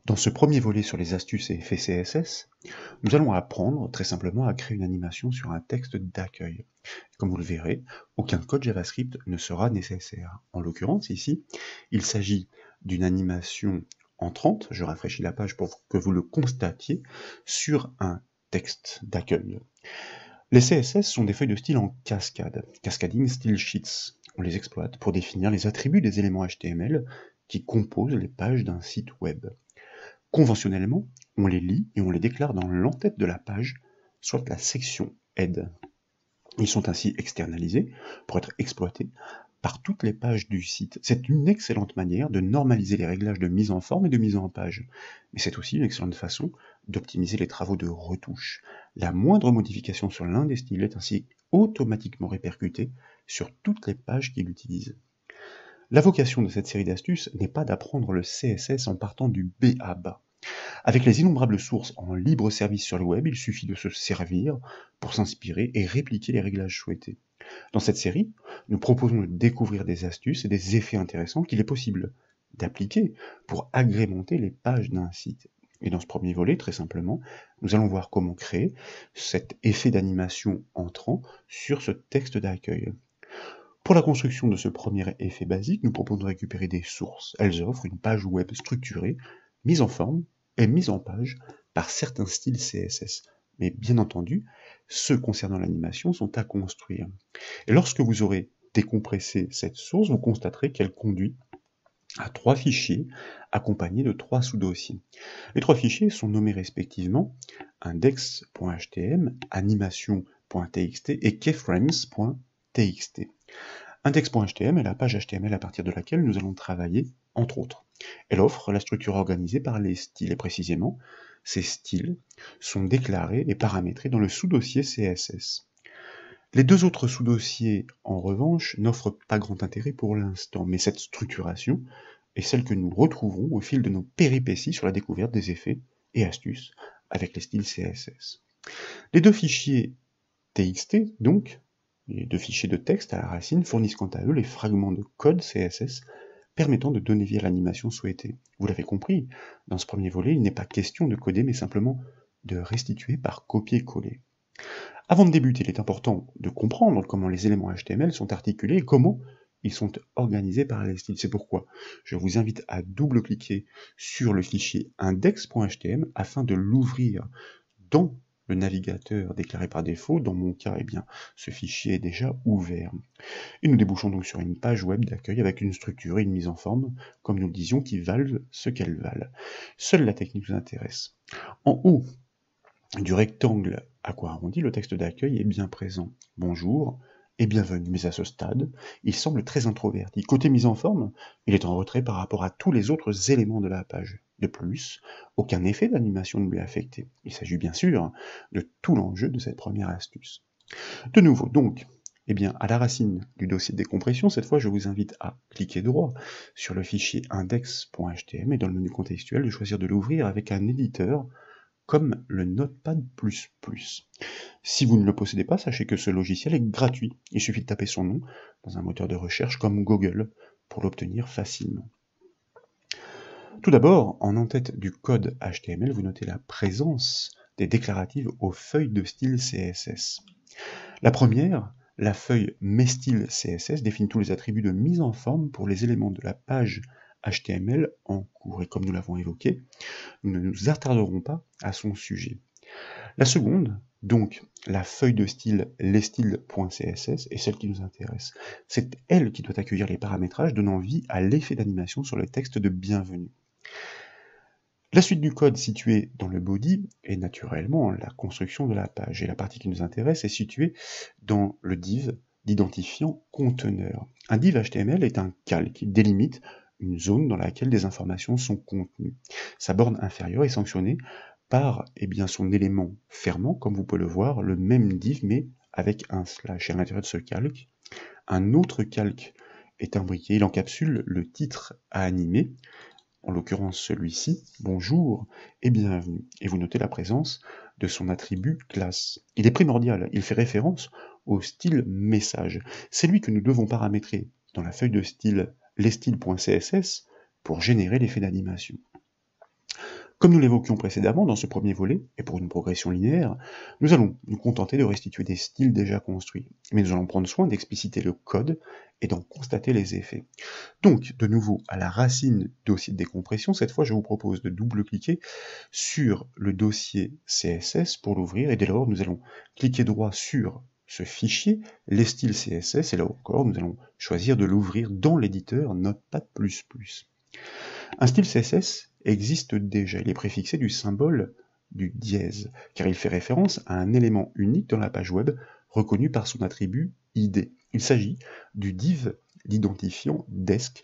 Dans ce premier volet sur les astuces et effets CSS, nous allons apprendre très simplement à créer une animation sur un texte d'accueil. Comme vous le verrez, aucun code JavaScript ne sera nécessaire. En l'occurrence, ici, il s'agit d'une animation entrante, je rafraîchis la page pour que vous le constatiez, sur un texte d'accueil. Les CSS sont des feuilles de style en cascade, Cascading Style Sheets. On les exploite pour définir les attributs des éléments HTML qui composent les pages d'un site web. Conventionnellement, on les lit et on les déclare dans l'entête de la page, soit la section Head. Ils sont ainsi externalisés pour être exploités par toutes les pages du site. C'est une excellente manière de normaliser les réglages de mise en forme et de mise en page. Mais c'est aussi une excellente façon d'optimiser les travaux de retouche. La moindre modification sur l'un des styles est ainsi automatiquement répercutée sur toutes les pages qui l'utilisent. La vocation de cette série d'astuces n'est pas d'apprendre le CSS en partant du B à bas. Avec les innombrables sources en libre service sur le web, il suffit de se servir pour s'inspirer et répliquer les réglages souhaités. Dans cette série, nous proposons de découvrir des astuces et des effets intéressants qu'il est possible d'appliquer pour agrémenter les pages d'un site. Et dans ce premier volet, très simplement, nous allons voir comment créer cet effet d'animation entrant sur ce texte d'accueil. Pour la construction de ce premier effet basique, nous proposons de récupérer des sources. Elles offrent une page web structurée, mise en forme et mise en page par certains styles CSS. Mais bien entendu, ceux concernant l'animation sont à construire. Et lorsque vous aurez décompressé cette source, vous constaterez qu'elle conduit à 3 fichiers accompagnés de 3 sous-dossiers. Les 3 fichiers sont nommés respectivement index.htm, animation.txt et keyframes.txt. Index.htm est la page HTML à partir de laquelle nous allons travailler, entre autres. Elle offre la structure organisée par les styles, et précisément, ces styles sont déclarés et paramétrés dans le sous-dossier CSS. Les deux autres sous-dossiers, en revanche, n'offrent pas grand intérêt pour l'instant, mais cette structuration est celle que nous retrouverons au fil de nos péripéties sur la découverte des effets et astuces avec les styles CSS. Les deux fichiers TXT, donc, les deux fichiers de texte à la racine, fournissent quant à eux les fragments de code CSS permettant de donner vie à l'animation souhaitée. Vous l'avez compris, dans ce premier volet, il n'est pas question de coder, mais simplement de restituer par copier-coller. Avant de débuter, il est important de comprendre comment les éléments HTML sont articulés et comment ils sont organisés par les styles. C'est pourquoi je vous invite à double-cliquer sur le fichier index.htm afin de l'ouvrir dans le navigateur déclaré par défaut. Dans mon cas, eh bien, ce fichier est déjà ouvert. Et nous débouchons donc sur une page web d'accueil avec une structure et une mise en forme, comme nous le disions, qui valent ce qu'elles valent. Seule la technique nous intéresse. En haut du rectangle à quoi arrondi, le texte d'accueil est bien présent. Bonjour et bienvenue, mais à ce stade, il semble très introverti. Côté mise en forme, il est en retrait par rapport à tous les autres éléments de la page. De plus, aucun effet d'animation ne lui est affecté. Il s'agit bien sûr de tout l'enjeu de cette première astuce. De nouveau, donc, eh bien, à la racine du dossier de décompression, cette fois, je vous invite à cliquer droit sur le fichier index.htm et dans le menu contextuel, de choisir de l'ouvrir avec un éditeur comme le Notepad++. Si vous ne le possédez pas, sachez que ce logiciel est gratuit. Il suffit de taper son nom dans un moteur de recherche comme Google pour l'obtenir facilement. Tout d'abord, en en-tête du code HTML, vous notez la présence des déclaratives aux feuilles de style CSS. La première, la feuille MesStyle CSS, définit tous les attributs de mise en forme pour les éléments de la page HTML en cours. Et comme nous l'avons évoqué, nous ne nous attarderons pas à son sujet. La seconde, donc la feuille de style lesstyles.css, est celle qui nous intéresse. C'est elle qui doit accueillir les paramétrages donnant vie à l'effet d'animation sur le texte de bienvenue. La suite du code située dans le body est naturellement la construction de la page, et la partie qui nous intéresse est située dans le div d'identifiant conteneur. Un div HTML est un calque qui délimite une zone dans laquelle des informations sont contenues. Sa borne inférieure est sanctionnée par son élément fermant, comme vous pouvez le voir, le même div mais avec un slash. Et à l'intérieur de ce calque, un autre calque est imbriqué. Il encapsule le titre à animer, en l'occurrence celui-ci, bonjour et bienvenue. Et vous notez la présence de son attribut classe. Il est primordial, il fait référence au style message. C'est lui que nous devons paramétrer dans la feuille de style lesstyles.css pour générer l'effet d'animation. Comme nous l'évoquions précédemment dans ce premier volet, et pour une progression linéaire, nous allons nous contenter de restituer des styles déjà construits, mais nous allons prendre soin d'expliciter le code et d'en constater les effets. Donc, de nouveau, à la racine dossier de décompression, cette fois je vous propose de double-cliquer sur le dossier CSS pour l'ouvrir, et dès lors nous allons cliquer droit sur ce fichier, les styles CSS, et là encore nous allons choisir de l'ouvrir dans l'éditeur Notepad++. Un style CSS existe déjà, il est préfixé du symbole du dièse, car il fait référence à un élément unique dans la page web reconnu par son attribut ID. Il s'agit du div d'identifiant desk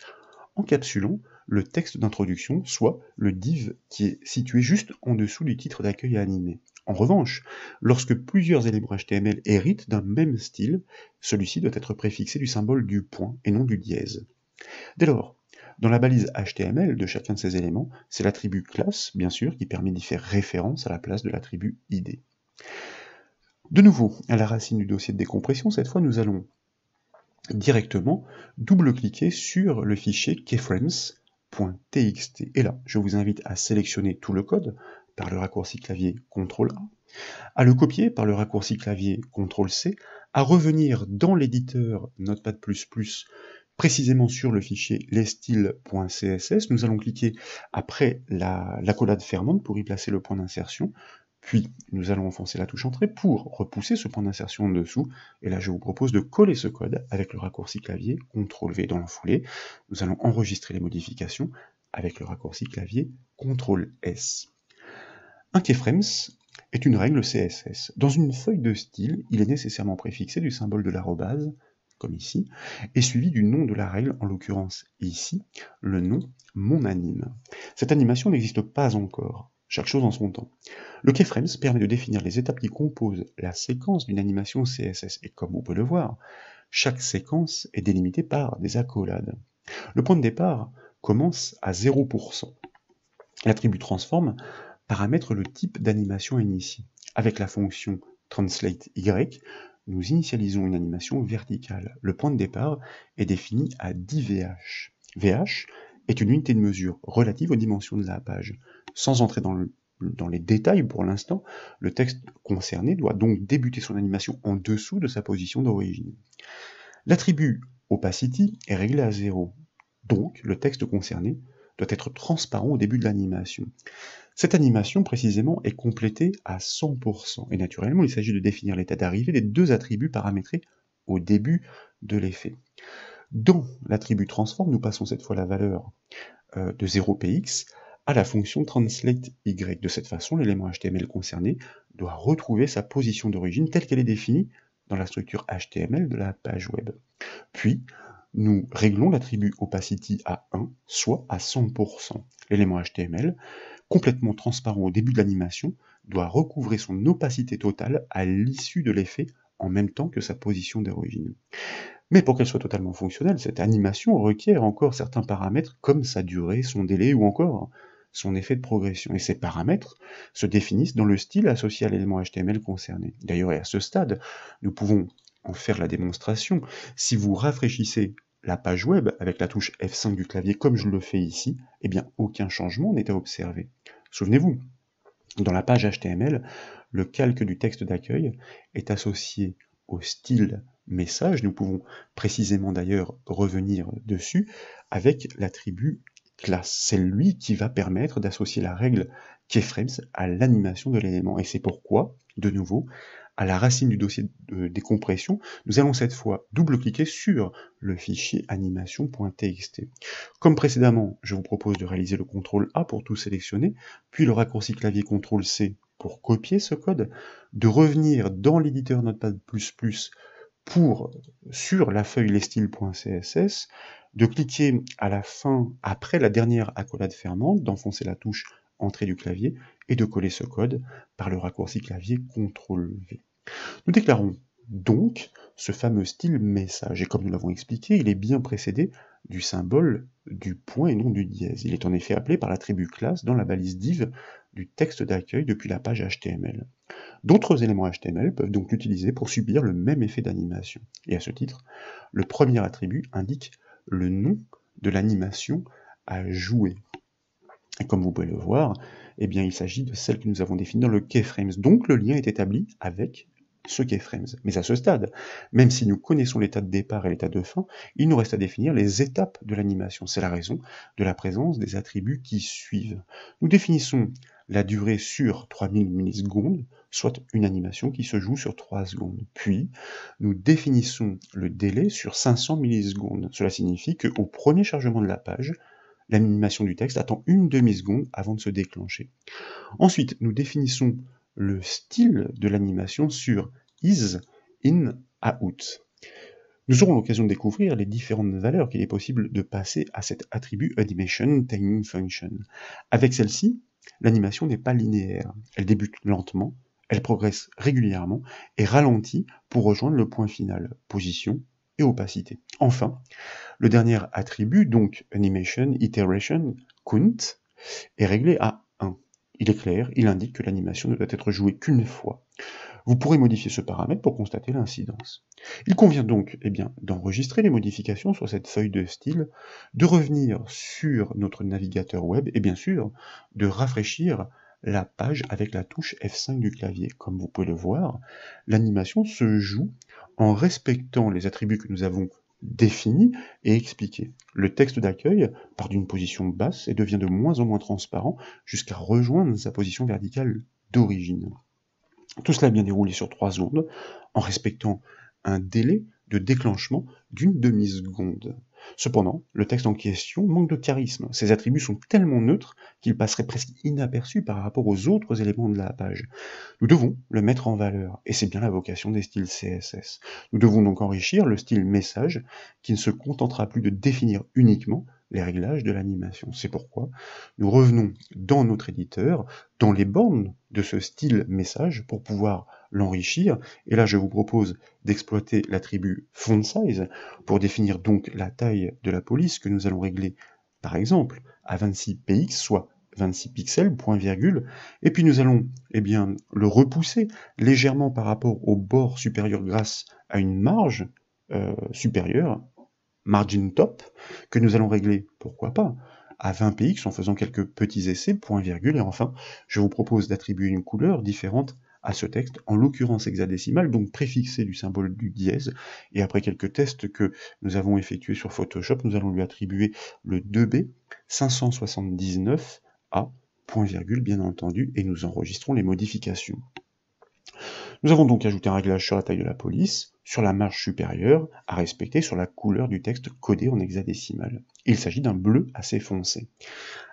encapsulant le texte d'introduction, soit le div qui est situé juste en dessous du titre d'accueil à animer. En revanche, lorsque plusieurs éléments HTML héritent d'un même style, celui-ci doit être préfixé du symbole du point et non du dièse. Dès lors, dans la balise HTML de chacun de ces éléments, c'est l'attribut class, bien sûr, qui permet d'y faire référence à la place de l'attribut ID. De nouveau, à la racine du dossier de décompression, cette fois nous allons directement double-cliquer sur le fichier keyframes.txt. Et là, je vous invite à sélectionner tout le code par le raccourci clavier CTRL-A, à le copier par le raccourci clavier CTRL-C, à revenir dans l'éditeur Notepad++, précisément sur le fichier lesstyles.css. Nous allons cliquer après l'accolade fermante pour y placer le point d'insertion, puis nous allons enfoncer la touche Entrée pour repousser ce point d'insertion en dessous, et là je vous propose de coller ce code avec le raccourci clavier CTRL-V. Dans la foulée, nous allons enregistrer les modifications avec le raccourci clavier CTRL-S. Un keyframes est une règle CSS. Dans une feuille de style, il est nécessairement préfixé du symbole de l'arrobase, comme ici, et suivi du nom de la règle, en l'occurrence ici, le nom monAnime. Cette animation n'existe pas encore, chaque chose en son temps. Le keyframes permet de définir les étapes qui composent la séquence d'une animation CSS, et comme vous pouvez le voir, chaque séquence est délimitée par des accolades. Le point de départ commence à 0%. L'attribut transform paramètre le type d'animation initiée. Avec la fonction translateY, nous initialisons une animation verticale. Le point de départ est défini à 10 VH. VH est une unité de mesure relative aux dimensions de la page. Sans entrer dans les détails pour l'instant, le texte concerné doit donc débuter son animation en dessous de sa position d'origine. L'attribut opacity est réglé à 0, donc le texte concerné doit être transparent au début de l'animation. Cette animation, précisément, est complétée à 100%, et naturellement, il s'agit de définir l'état d'arrivée des deux attributs paramétrés au début de l'effet. Dans l'attribut transform, nous passons cette fois la valeur de 0px à la fonction translateY. De cette façon, l'élément HTML concerné doit retrouver sa position d'origine telle qu'elle est définie dans la structure HTML de la page web. Puis, nous réglons l'attribut opacity à 1, soit à 100%. L'élément HTML, complètement transparent au début de l'animation, doit recouvrer son opacité totale à l'issue de l'effet en même temps que sa position d'origine. Mais pour qu'elle soit totalement fonctionnelle, cette animation requiert encore certains paramètres comme sa durée, son délai ou encore son effet de progression. Et ces paramètres se définissent dans le style associé à l'élément HTML concerné. D'ailleurs, à ce stade, nous pouvons en faire la démonstration. Si vous rafraîchissez la page web avec la touche F5 du clavier comme je le fais ici, eh bien aucun changement n'est à observer. Souvenez-vous, dans la page HTML, le calque du texte d'accueil est associé au style message. Nous pouvons précisément d'ailleurs revenir dessus avec l'attribut class. C'est lui qui va permettre d'associer la règle keyframes à l'animation de l'élément. Et c'est pourquoi, de nouveau, à la racine du dossier de décompression, nous allons cette fois double-cliquer sur le fichier animation.txt. Comme précédemment, je vous propose de réaliser le CTRL-A pour tout sélectionner, puis le raccourci clavier CTRL-C pour copier ce code, de revenir dans l'éditeur Notepad++ sur la feuille lesstyles.css, de cliquer à la fin, après la dernière accolade fermante, d'enfoncer la touche Entrée du clavier et de coller ce code par le raccourci clavier CTRL-V. Nous déclarons donc ce fameux style message, et comme nous l'avons expliqué, il est bien précédé du symbole du point et non du dièse. Il est en effet appelé par l'attribut class dans la balise div du texte d'accueil depuis la page HTML. D'autres éléments HTML peuvent donc l'utiliser pour subir le même effet d'animation. Et à ce titre, le premier attribut indique le nom de l'animation à jouer. Et comme vous pouvez le voir, eh bien, il s'agit de celle que nous avons définie dans le keyframes. Donc le lien est établi avec ce keyframes. Mais à ce stade, même si nous connaissons l'état de départ et l'état de fin, il nous reste à définir les étapes de l'animation. C'est la raison de la présence des attributs qui suivent. Nous définissons la durée sur 3000 millisecondes, soit une animation qui se joue sur 3 secondes. Puis, nous définissons le délai sur 500 millisecondes. Cela signifie qu'au premier chargement de la page, l'animation du texte attend une demi-seconde avant de se déclencher. Ensuite, nous définissons le style de l'animation sur is, in, out. Nous aurons l'occasion de découvrir les différentes valeurs qu'il est possible de passer à cet attribut Animation Timing Function. Avec celle-ci, l'animation n'est pas linéaire. Elle débute lentement, elle progresse régulièrement et ralentit pour rejoindre le point final, position et opacité. Enfin, le dernier attribut, donc Animation Iteration Count, est réglé à 1. Il est clair, il indique que l'animation ne doit être jouée qu'une fois. Vous pourrez modifier ce paramètre pour constater l'incidence. Il convient donc d'enregistrer les modifications sur cette feuille de style, de revenir sur notre navigateur web et bien sûr de rafraîchir la page avec la touche F5 du clavier. Comme vous pouvez le voir, l'animation se joue en respectant les attributs que nous avons définis et expliqués. Le texte d'accueil part d'une position basse et devient de moins en moins transparent jusqu'à rejoindre sa position verticale d'origine. Tout cela est bien déroulé sur 3 secondes, en respectant un délai de déclenchement d'une demi-seconde. Cependant, le texte en question manque de charisme. Ses attributs sont tellement neutres qu'il passerait presque inaperçu par rapport aux autres éléments de la page. Nous devons le mettre en valeur, et c'est bien la vocation des styles CSS. Nous devons donc enrichir le style message, qui ne se contentera plus de définir uniquement les réglages de l'animation. C'est pourquoi nous revenons dans notre éditeur, dans les bornes de ce style message, pour pouvoir l'enrichir. Et là, je vous propose d'exploiter l'attribut font size pour définir donc la taille de la police que nous allons régler, par exemple, à 26 px, soit 26 pixels, point virgule, et puis nous allons le repousser légèrement par rapport au bord supérieur grâce à une marge supérieure, margin top, que nous allons régler, pourquoi pas, à 20 px en faisant quelques petits essais, point virgule, et enfin, je vous propose d'attribuer une couleur différente à ce texte, en l'occurrence hexadécimale, donc préfixé du symbole du dièse, et après quelques tests que nous avons effectués sur Photoshop, nous allons lui attribuer le 2B 579 A, point virgule bien entendu, et nous enregistrons les modifications. Nous avons donc ajouté un réglage sur la taille de la police, sur la marge supérieure, à respecter sur la couleur du texte codé en hexadécimal. Il s'agit d'un bleu assez foncé.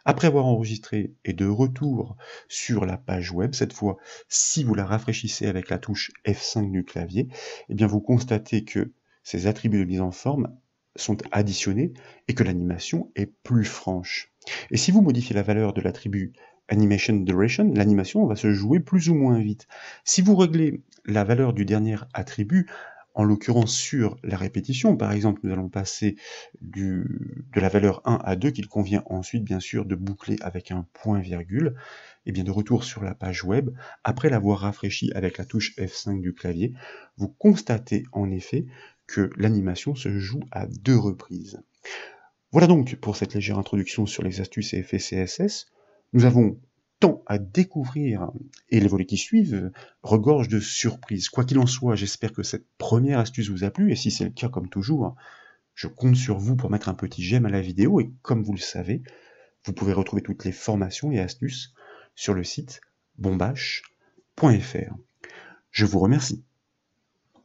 Après avoir enregistré et de retour sur la page web, cette fois, si vous la rafraîchissez avec la touche F5 du clavier, eh bien vous constatez que ces attributs de mise en forme sont additionnés et que l'animation est plus franche. Et si vous modifiez la valeur de l'attribut Animation Duration, l'animation va se jouer plus ou moins vite. Si vous réglez la valeur du dernier attribut, en l'occurrence sur la répétition, par exemple, nous allons passer de la valeur 1 à 2, qu'il convient ensuite, bien sûr, de boucler avec un point-virgule, et bien de retour sur la page web, après l'avoir rafraîchi avec la touche F5 du clavier, vous constatez en effet que l'animation se joue à 2 reprises. Voilà donc pour cette légère introduction sur les astuces et effets CSS. Nous avons tant à découvrir, et les volets qui suivent regorgent de surprises. Quoi qu'il en soit, j'espère que cette première astuce vous a plu, et si c'est le cas, comme toujours, je compte sur vous pour mettre un petit j'aime à la vidéo, et comme vous le savez, vous pouvez retrouver toutes les formations et astuces sur le site bombash.fr. Je vous remercie.